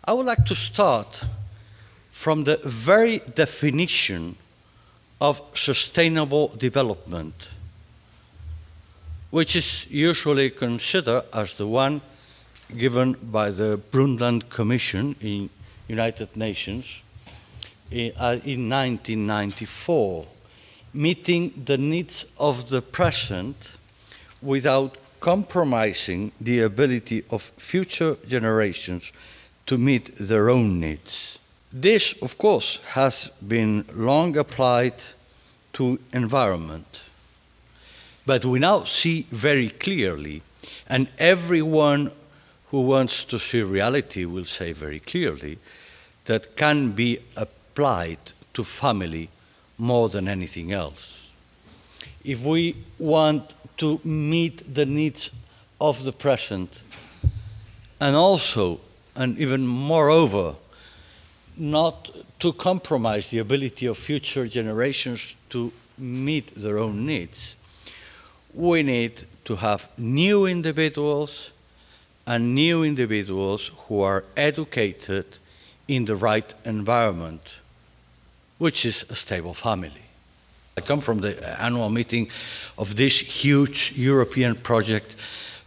I would like to start from the very definition of sustainable development, which is usually considered as the one given by the Brundtland Commission in United Nations in 1994, meeting the needs of the present without compromising the ability of future generations to meet their own needs. This, of course, has been long applied to environment. But we now see very clearly, and everyone who wants to see reality will say very clearly, that can be applied to family more than anything else. If we want to meet the needs of the present, and also, and even moreover, not to compromise the ability of future generations to meet their own needs, we need to have new individuals and new individuals who are educated in the right environment, which is a stable family. I come from the annual meeting of this huge European project,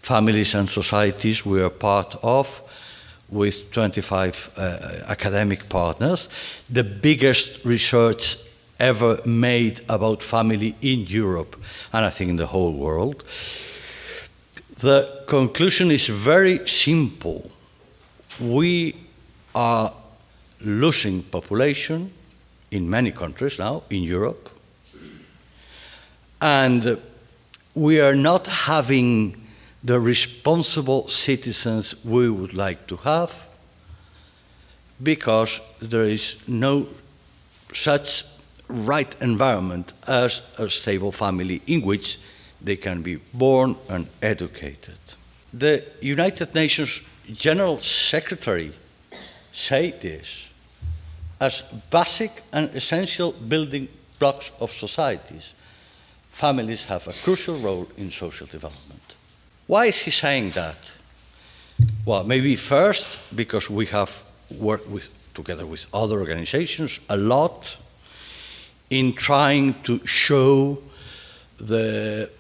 Families and Societies, we are part of, with 25 academic partners, the biggest research ever made about family in Europe, and I think in the whole world. The conclusion is very simple. We are losing population in many countries now, in Europe, and we are not having the responsible citizens we would like to have, because there is no such right environment as a stable family in which they can be born and educated. The United Nations General Secretary said this as basic and essential building blocks of societies. Families have a crucial role in social development. Why is he saying that? Well, maybe first because we have worked together with other organizations a lot in trying to show the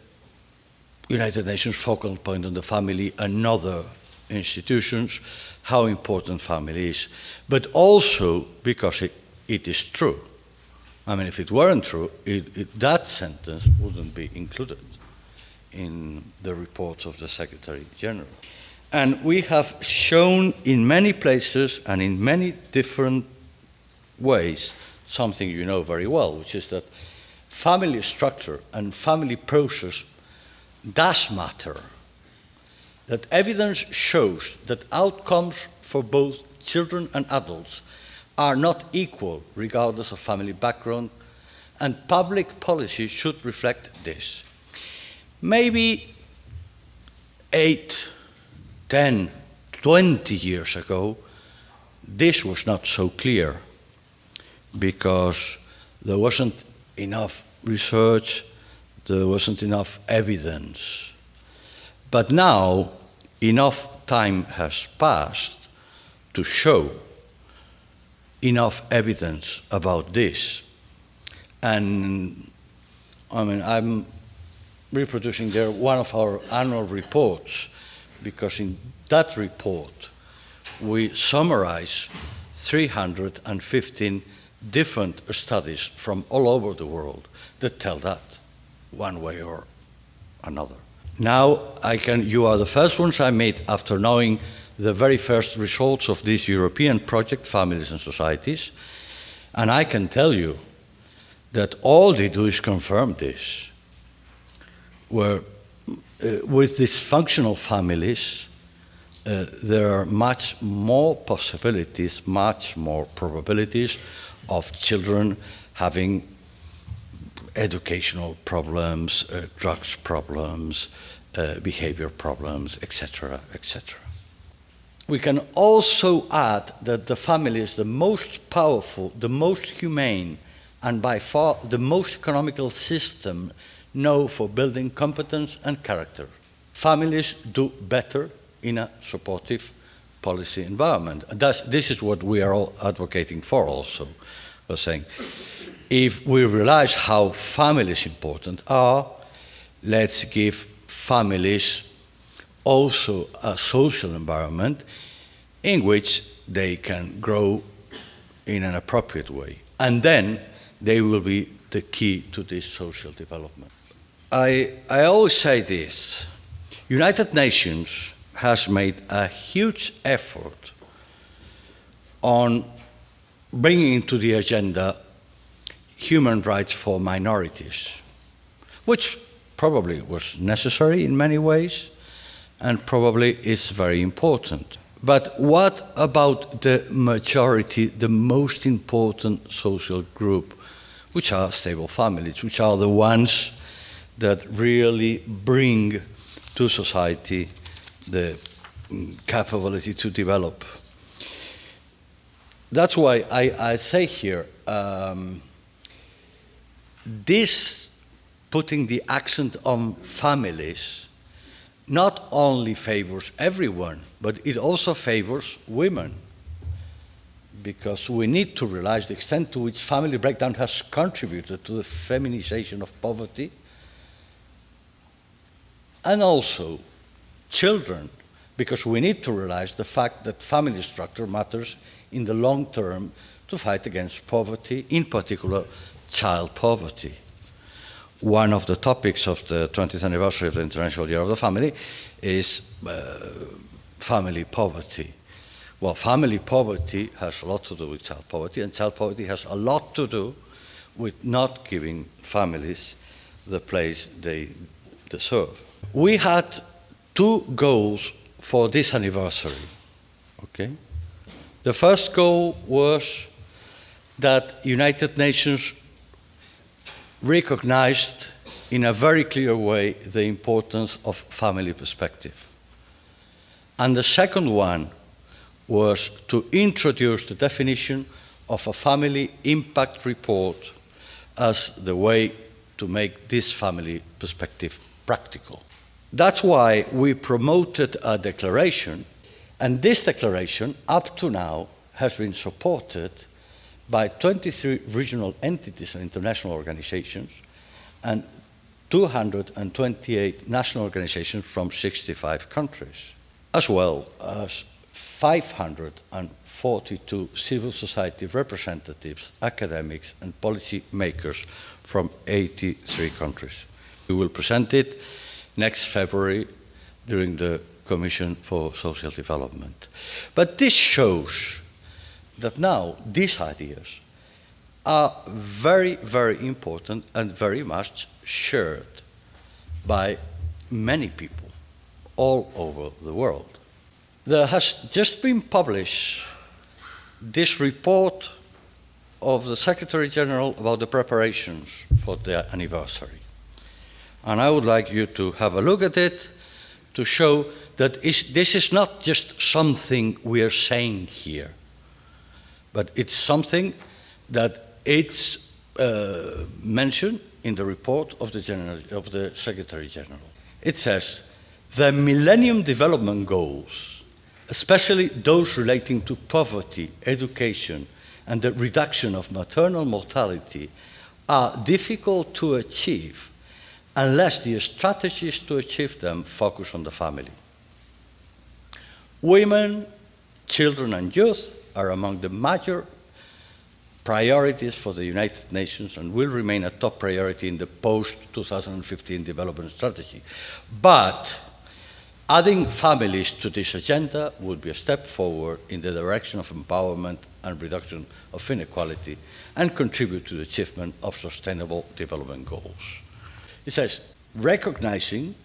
United Nations focal point on the family and other institutions how important family is, but also because it is true. I mean, if it weren't true, that sentence wouldn't be included in the reports of the Secretary General. And we have shown in many places and in many different ways something you know very well, which is that family structure and family process does matter. That evidence shows that outcomes for both children and adults are not equal regardless of family background, and public policy should reflect this. Maybe 8, 10, 20 years ago, this was not so clear because there wasn't enough research, there wasn't enough evidence. But now, enough time has passed to show enough evidence about this. And I mean, I'm reproducing there one of our annual reports, because in that report we summarize 315 different studies from all over the world that tell that one way or another. Now you are the first ones I met after knowing the very first results of this European project, Families and Societies, and I can tell you that all they do is confirm this. Where with dysfunctional families, there are much more possibilities, much more probabilities of children having educational problems, drugs problems, behavior problems, etc., etc. We can also add that the family is the most powerful, the most humane, and by far the most economical system known for building competence and character. Families do better in a supportive policy environment. And this is what we are all advocating for also. We're saying, if we realize how families important are, let's give families also a social environment in which they can grow in an appropriate way. And then they will be the key to this social development. I always say this, United Nations has made a huge effort on bringing into the agenda human rights for minorities, which probably was necessary in many ways and probably is very important. But what about the majority, the most important social group, which are stable families, which are the ones that really bring to society the capability to develop? That's why I say here, this putting the accent on families not only favors everyone, but it also favors women, because we need to realize the extent to which family breakdown has contributed to the feminization of poverty, and also children, because we need to realize the fact that family structure matters in the long term to fight against poverty, in particular child poverty. One of the topics of the 20th anniversary of the International Year of the Family is family poverty. Well, family poverty has a lot to do with child poverty, and child poverty has a lot to do with not giving families the place they deserve. We had two goals for this anniversary, okay? The first goal was that United Nations recognized in a very clear way the importance of family perspective. And the second one was to introduce the definition of a family impact report as the way to make this family perspective practical. That's why we promoted a declaration, and this declaration, up to now, has been supported by 23 regional entities and international organizations and 228 national organizations from 65 countries, as well as 542 civil society representatives, academics, and policy makers from 83 countries. We will present it next February during the Commission for Social Development. But this shows that now these ideas are very, very important and very much shared by many people all over the world. There has just been published this report of the Secretary General about the preparations for the anniversary. And I would like you to have a look at it to show that this is not just something we are saying here, but it's something that it's mentioned in the report of the Secretary General. It says, the Millennium Development Goals, especially those relating to poverty, education, and the reduction of maternal mortality, are difficult to achieve unless the strategies to achieve them focus on the family. Women, children, and youth are among the major priorities for the United Nations and will remain a top priority in the post-2015 development strategy. But adding families to this agenda would be a step forward in the direction of empowerment and reduction of inequality and contribute to the achievement of sustainable development goals. It says, recognizing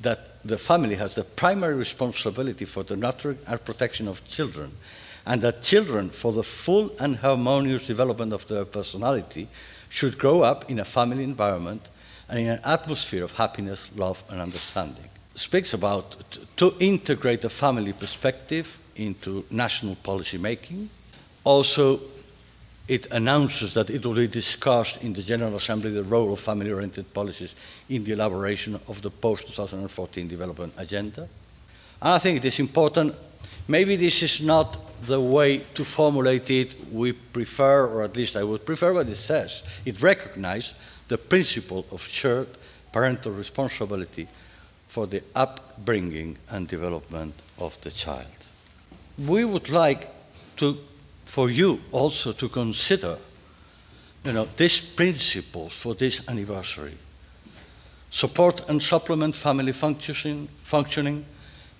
that the family has the primary responsibility for the nurturing and protection of children, and that children, for the full and harmonious development of their personality, should grow up in a family environment and in an atmosphere of happiness, love, and understanding. It speaks about to integrate the family perspective into national policy making. Also, it announces that it will be discussed in the General Assembly the role of family-oriented policies in the elaboration of the post-2014 development agenda. And I think it is important Maybe this is not the way to formulate it we prefer, or at least I would prefer what it says. It recognizes the principle of shared parental responsibility for the upbringing and development of the child. We would like for you also to consider, these principles for this anniversary. Support and supplement family functioning,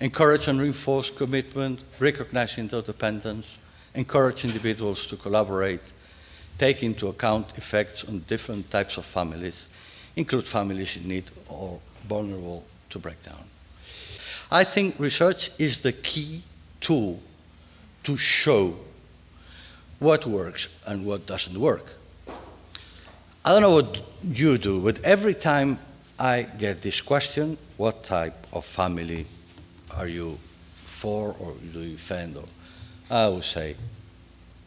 encourage and reinforce commitment, recognize interdependence, encourage individuals to collaborate, take into account effects on different types of families, include families in need or vulnerable to breakdown. I think research is the key tool to show what works and what doesn't work. I don't know what you do, but every time I get this question, what type of family are you for or do you defend? I would say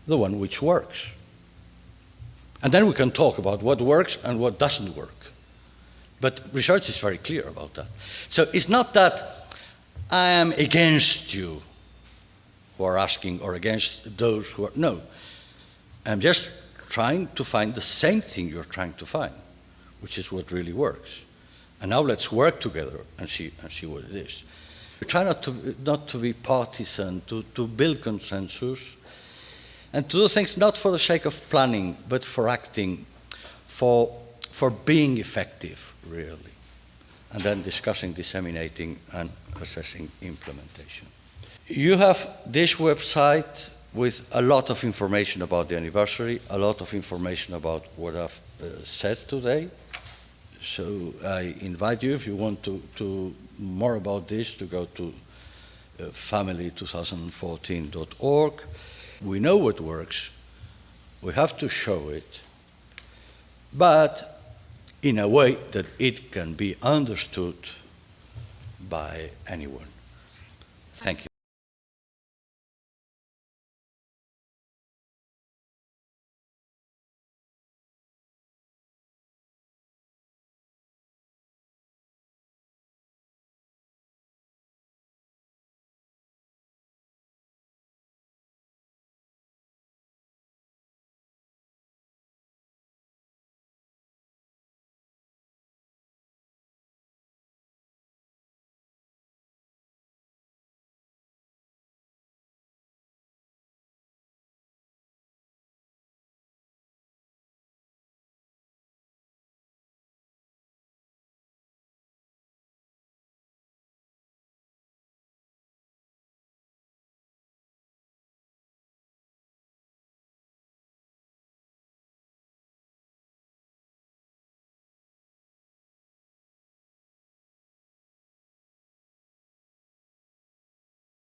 the one which works. And then we can talk about what works and what doesn't work. But research is very clear about that. So it's not that I am against you who are asking or against those who are, no. I'm just trying to find the same thing you're trying to find, which is what really works. And now let's work together and see what it is. We try not to be partisan, to build consensus, and to do things not for the sake of planning, but for acting, for being effective, really. And then discussing, disseminating, and assessing implementation. You have this website with a lot of information about the anniversary, a lot of information about what I've said today. So I invite you, if you want to more about this, to go to family2014.org. We know what works. We have to show it, but in a way that it can be understood by anyone. Thank you.